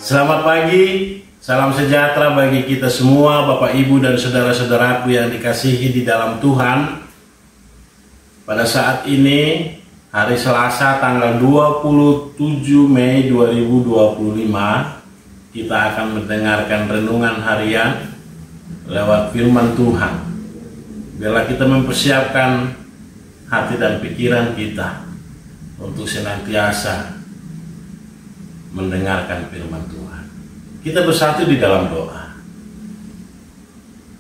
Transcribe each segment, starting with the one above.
Selamat pagi, salam sejahtera bagi kita semua, Bapak Ibu dan saudara-saudaraku yang dikasihi di dalam Tuhan. Pada saat ini, hari Selasa tanggal 27 Mei 2025, kita akan mendengarkan renungan harian lewat firman Tuhan. Biarlah kita mempersiapkan hati dan pikiran kita untuk senantiasa mendengarkan firman Tuhan. Kita bersatu di dalam doa.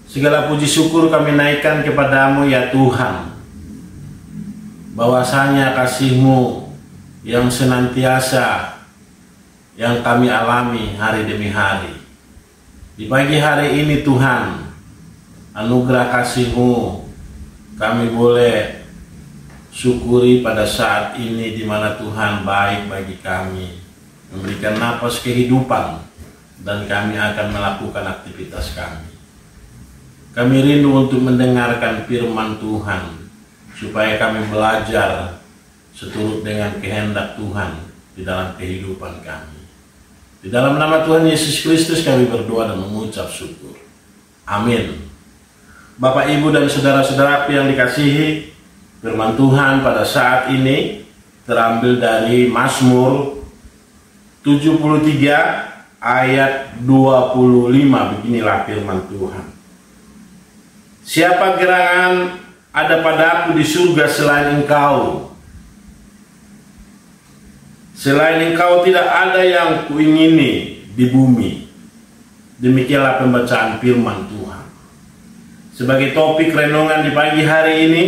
Segala puji syukur kami naikkan kepadamu ya Tuhan, bahwasanya kasih-Mu yang senantiasa yang kami alami hari demi hari. Di pagi hari ini Tuhan, anugerah kasih-Mu kami boleh syukuri pada saat ini, di mana Tuhan baik bagi kami, memberikan napas kehidupan, dan kami akan melakukan aktivitas kami. Kami rindu untuk mendengarkan firman Tuhan, supaya kami belajar seturut dengan kehendak Tuhan di dalam kehidupan kami. Di dalam nama Tuhan Yesus Kristus kami berdoa dan mengucap syukur. Amin. Bapak, Ibu, dan saudara-saudaraku yang dikasihi, firman Tuhan pada saat ini terambil dari Mazmur 73 ayat 25. Beginilah firman Tuhan. Siapa gerangan ada padaku di surga selain Engkau? Selain Engkau tidak ada yang kuingini di bumi. Demikianlah pembacaan firman Tuhan. Sebagai topik renungan di pagi hari ini,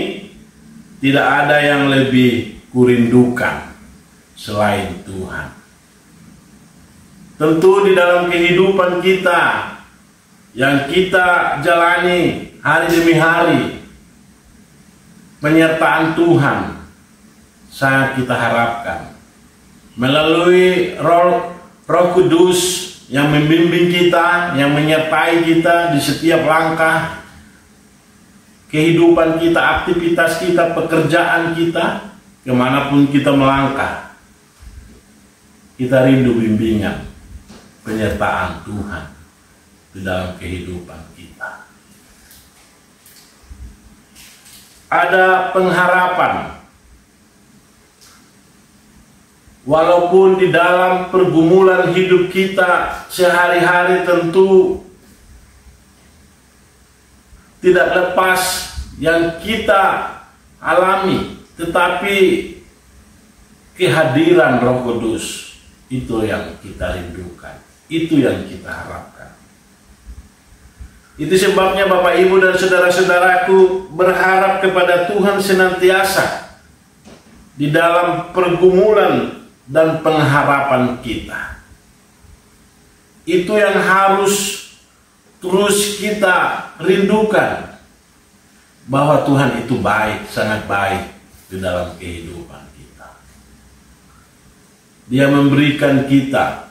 tidak ada yang lebih kurindukan selain Tuhan. Tentu di dalam kehidupan kita yang kita jalani hari demi hari, penyertaan Tuhan sangat kita harapkan melalui Roh Kudus yang membimbing kita, yang menyertai kita di setiap langkah kehidupan kita, aktivitas kita, pekerjaan kita, kemanapun kita melangkah. Kita rindu bimbingan, penyertaan Tuhan di dalam kehidupan kita. Ada pengharapan, walaupun di dalam pergumulan hidup kita sehari-hari tentu tidak lepas yang kita alami, tetapi kehadiran Roh Kudus itu yang kita rindukan. Itu yang kita harapkan. Itu sebabnya Bapak, Ibu, dan saudara-saudaraku berharap kepada Tuhan senantiasa di dalam pergumulan dan pengharapan kita. Itu yang harus terus kita rindukan, bahwa Tuhan itu baik, sangat baik di dalam kehidupan kita. Dia memberikan kita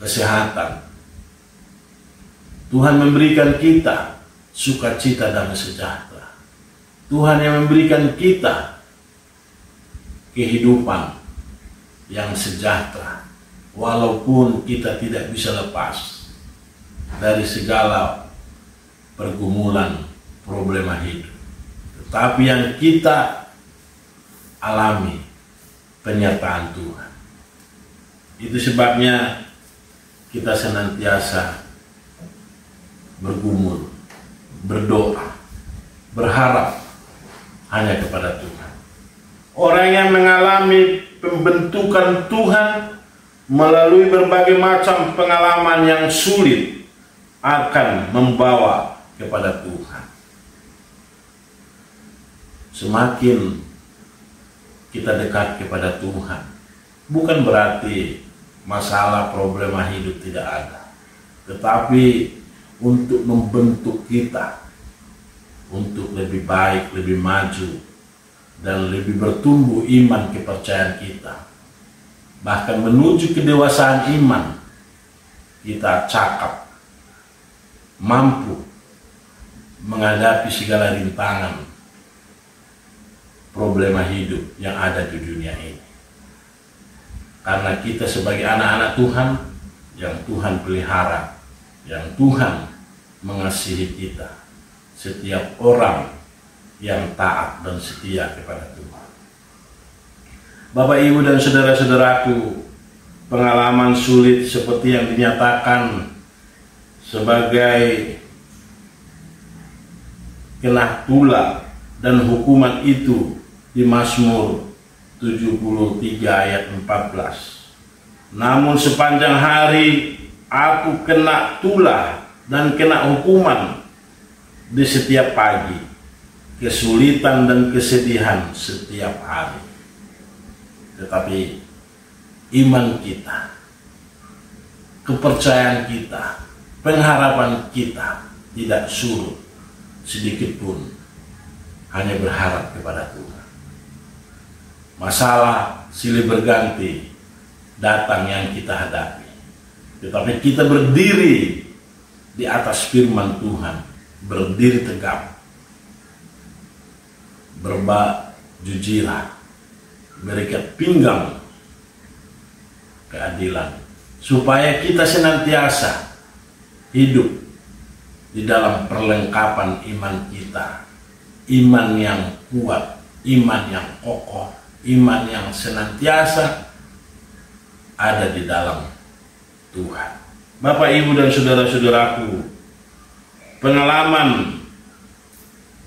kesehatan. Tuhan memberikan kita sukacita dan sejahtera. Tuhan yang memberikan kita kehidupan yang sejahtera, walaupun kita tidak bisa lepas dari segala pergumulan problema hidup. Tetapi yang kita alami penyertaan Tuhan. Itu sebabnya kita senantiasa bergumul, berdoa, berharap hanya kepada Tuhan. Orang yang mengalami pembentukan Tuhan melalui berbagai macam pengalaman yang sulit akan membawa kepada Tuhan. Semakin kita dekat kepada Tuhan, bukan berarti masalah problema hidup tidak ada, tetapi untuk membentuk kita untuk lebih baik, lebih maju, dan lebih bertumbuh iman kepercayaan kita, bahkan menuju kedewasaan iman. Kita cakap, mampu menghadapi segala rintangan problema hidup yang ada di dunia ini. Karena kita sebagai anak-anak Tuhan yang Tuhan pelihara, yang Tuhan mengasihi kita, setiap orang yang taat dan setia kepada Tuhan. Bapak, Ibu, dan saudara-saudaraku, pengalaman sulit seperti yang dinyatakan sebagai kena tula dan hukuman itu di Mazmur 73 ayat 14. Namun sepanjang hari aku kena tula dan kena hukuman di setiap pagi, kesulitan dan kesedihan setiap hari. Tetapi iman kita, kepercayaan kita, pengharapan kita tidak surut sedikit pun, hanya berharap kepada Tuhan. Masalah silih berganti datang yang kita hadapi, tetapi kita berdiri di atas firman Tuhan, berdiri tegap, berbaju jirah, berikat pinggang keadilan, supaya kita senantiasa hidup di dalam perlengkapan iman kita, iman yang kuat, iman yang kokoh, iman yang senantiasa ada di dalam Tuhan. Bapak, Ibu, dan saudara-saudaraku, pengalaman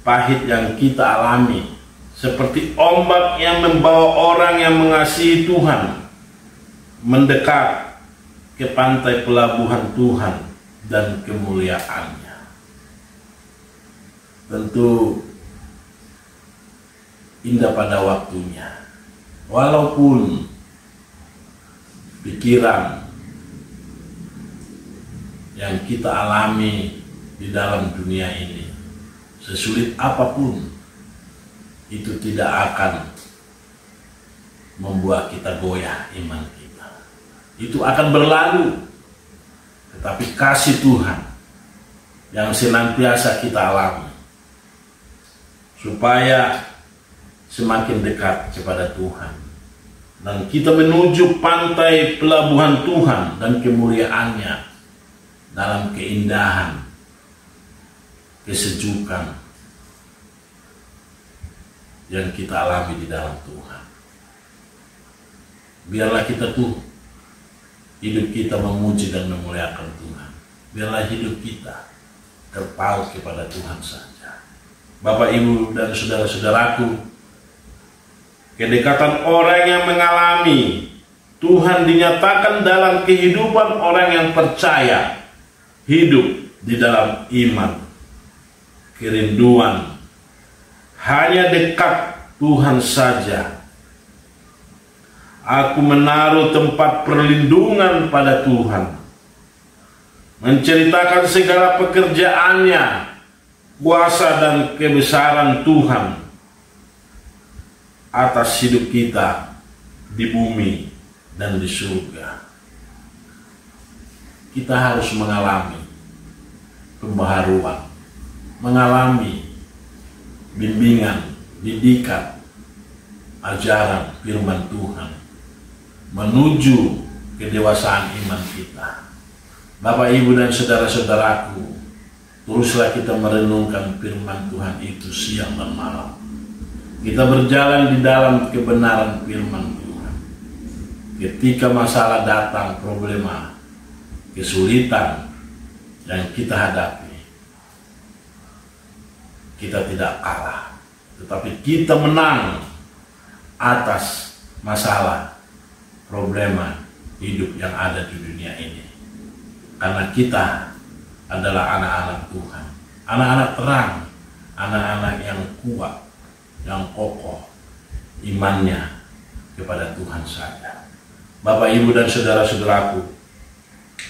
pahit yang kita alami seperti ombak yang membawa orang yang mengasihi Tuhan mendekat ke pantai pelabuhan Tuhan dan kemuliaannya. Tentu indah pada waktunya, walaupun pikiran yang kita alami di dalam dunia ini, sesulit apapun, itu tidak akan membuat kita goyah iman kita. Itu akan berlalu. Tetapi kasih Tuhan yang senantiasa kita alami, supaya semakin dekat kepada Tuhan, dan kita menuju pantai pelabuhan Tuhan dan kemuliaannya dalam keindahan, kesejukan yang kita alami di dalam Tuhan. Biarlah kita tuh hidup kita memuji dan memuliakan Tuhan. Biarlah hidup kita terpaut kepada Tuhan saja. Bapak, Ibu, dan saudara-saudaraku, kedekatan orang yang mengalami Tuhan dinyatakan dalam kehidupan orang yang percaya, hidup di dalam iman, kerinduan hanya dekat Tuhan saja. Aku menaruh tempat perlindungan pada Tuhan, menceritakan segala pekerjaannya, kuasa dan kebesaran Tuhan atas hidup kita di bumi dan di surga. Kita harus mengalami pembaharuan, mengalami bimbingan, didikan, ajaran firman Tuhan, menuju kedewasaan iman kita. Bapak, Ibu, dan saudara-saudaraku, teruslah kita merenungkan firman Tuhan itu siang dan malam. Kita berjalan di dalam kebenaran firman Tuhan. Ketika masalah datang, problema, kesulitan yang kita hadapi, kita tidak kalah, tetapi kita menang atas masalah, problema hidup yang ada di dunia ini. Karena kita adalah anak-anak Tuhan, anak-anak terang, anak-anak yang kuat, yang kokoh imannya kepada Tuhan saja. Bapak, Ibu, dan saudara-saudaraku,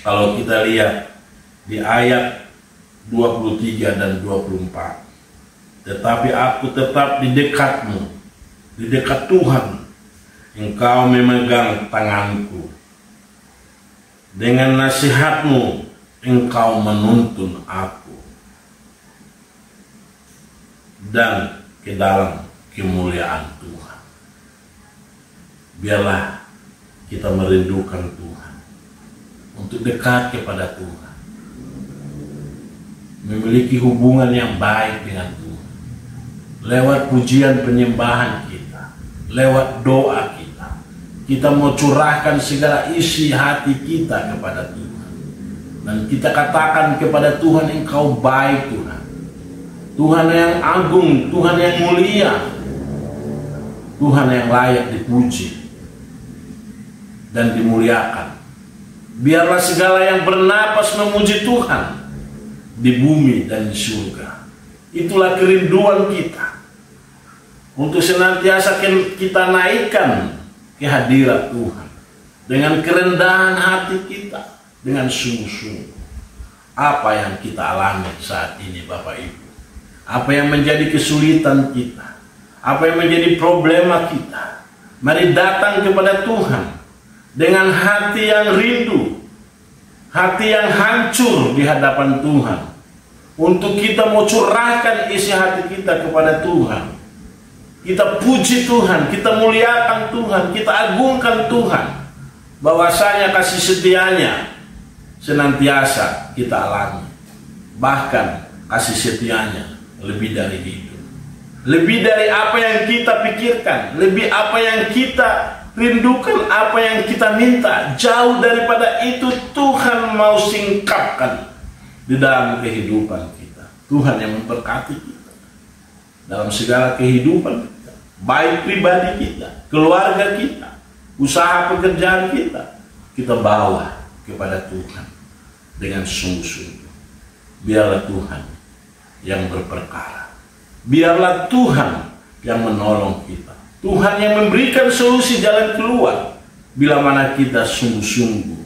kalau kita lihat di ayat 23 dan 24, tetapi aku tetap di dekatmu, di dekat Tuhan, engkau memegang tanganku, dengan nasihatmu engkau menuntun aku, dan ke dalam kemuliaan Tuhan. Biarlah kita merindukan Tuhan untuk dekat kepada Tuhan, memiliki hubungan yang baik dengan Tuhan, lewat pujian penyembahan kita, lewat doa kita. Kita mau curahkan segala isi hati kita kepada Tuhan, dan kita katakan kepada Tuhan, Engkau baik Tuhan, Tuhan yang agung, Tuhan yang mulia, Tuhan yang layak dipuji dan dimuliakan. Biarlah segala yang bernapas memuji Tuhan di bumi dan di surga. Itulah kerinduan kita, untuk senantiasa kita naikkan kehadirat Tuhan dengan kerendahan hati kita, dengan sungguh-sungguh. Apa yang kita alami saat ini Bapak Ibu, apa yang menjadi kesulitan kita, apa yang menjadi problema kita, mari datang kepada Tuhan dengan hati yang rindu, hati yang hancur di hadapan Tuhan, untuk kita mau curahkan isi hati kita kepada Tuhan. Kita puji Tuhan, kita muliakan Tuhan, kita agungkan Tuhan, bahwasanya kasih setianya senantiasa kita alami. Bahkan kasih setianya lebih dari hidup, lebih dari apa yang kita pikirkan, lebih apa yang kita rindukan, apa yang kita minta. Jauh daripada itu Tuhan mau singkapkan di dalam kehidupan kita. Tuhan yang memberkati kita dalam segala kehidupan kita, baik pribadi kita, keluarga kita, usaha pekerjaan kita. Kita bawa kepada Tuhan dengan sungguh-sungguh. Biarlah Tuhan yang berperkara, biarlah Tuhan yang menolong kita, Tuhan yang memberikan solusi jalan keluar, bila mana kita sungguh-sungguh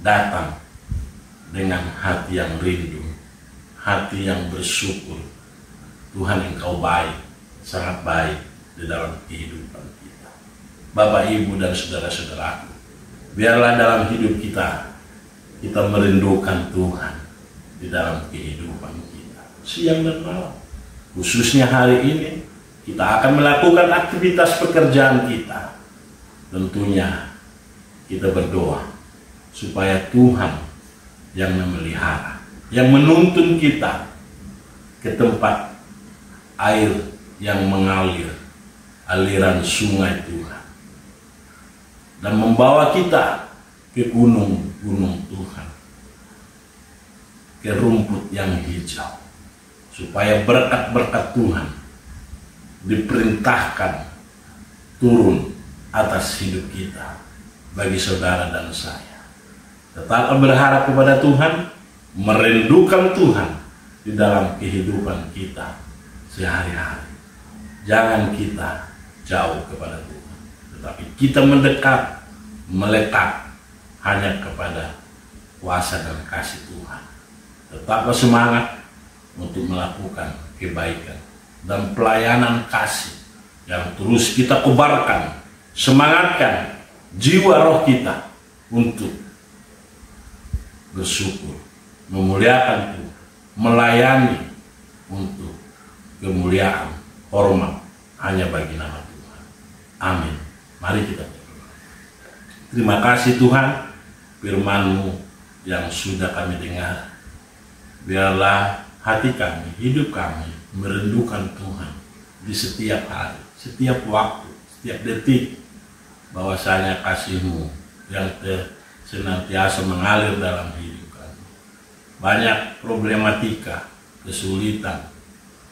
datang dengan hati yang rindu, hati yang bersyukur. Tuhan, Engkau baik, sangat baik di dalam kehidupan kita. Bapak, Ibu, dan saudara-saudaraku, biarlah dalam hidup kita merindukan Tuhan di dalam kehidupan kita, siang dan malam. Khususnya hari ini kita akan melakukan aktivitas pekerjaan kita. Tentunya kita berdoa supaya Tuhan yang memelihara, yang menuntun kita ke tempat air yang mengalir, aliran sungai Tuhan, dan membawa kita ke gunung-gunung Tuhan, ke rumput yang hijau, supaya berkat-berkat Tuhan diperintahkan turun atas hidup kita, bagi saudara dan saya. Tetap berharap kepada Tuhan, merindukan Tuhan di dalam kehidupan kita sehari-hari. Jangan kita jauh kepada Tuhan, tetapi kita mendekat, melekat hanya kepada kuasa dan kasih Tuhan. Tetaplah semangat untuk melakukan kebaikan dan pelayanan kasih yang terus kita kobarkan. Semangatkan jiwa roh kita untuk bersyukur, memuliakan Tuhan, melayani untuk kemuliaan, hormat hanya bagi nama Tuhan. Amin. Mari kita berdoa. Terima kasih Tuhan, firman-Mu yang sudah kami dengar. Biarlah hati kami, hidup kami merindukan Tuhan di setiap hari, setiap waktu, setiap detik, bahwasanya kasih-Mu yang senantiasa mengalir dalam hidup kami. Banyak problematika, kesulitan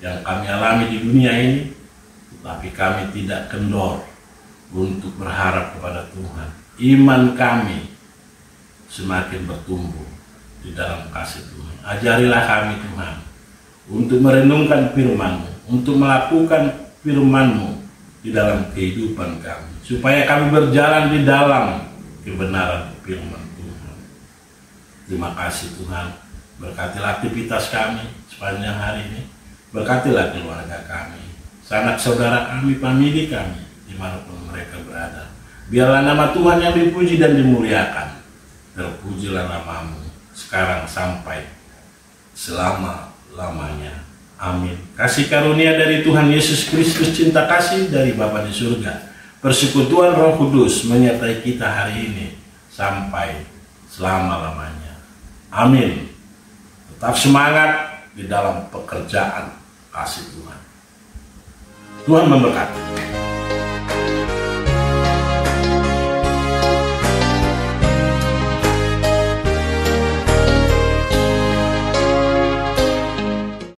yang kami alami di dunia ini, tetapi kami tidak kendor untuk berharap kepada Tuhan. Iman kami semakin bertumbuh di dalam kasih Tuhan. Ajarilah kami Tuhan untuk merenungkan firman-Mu, untuk melakukan firman-Mu di dalam kehidupan kami, supaya kami berjalan di dalam kebenaran firman Tuhan. Terima kasih Tuhan. Berkatilah aktivitas kami sepanjang hari ini. Berkatilah keluarga kami, sanak saudara kami, famili kami, dimanapun mereka berada. Biarlah nama Tuhan yang dipuji dan dimuliakan. Terpujilah nama-Mu sekarang sampai selama-lamanya. Amin. Kasih karunia dari Tuhan Yesus Kristus, cinta kasih dari Bapa di surga, persekutuan Roh Kudus menyertai kita hari ini sampai selama-lamanya. Amin. Tetap semangat di dalam pekerjaan kasih Tuhan. Tuhan memberkati.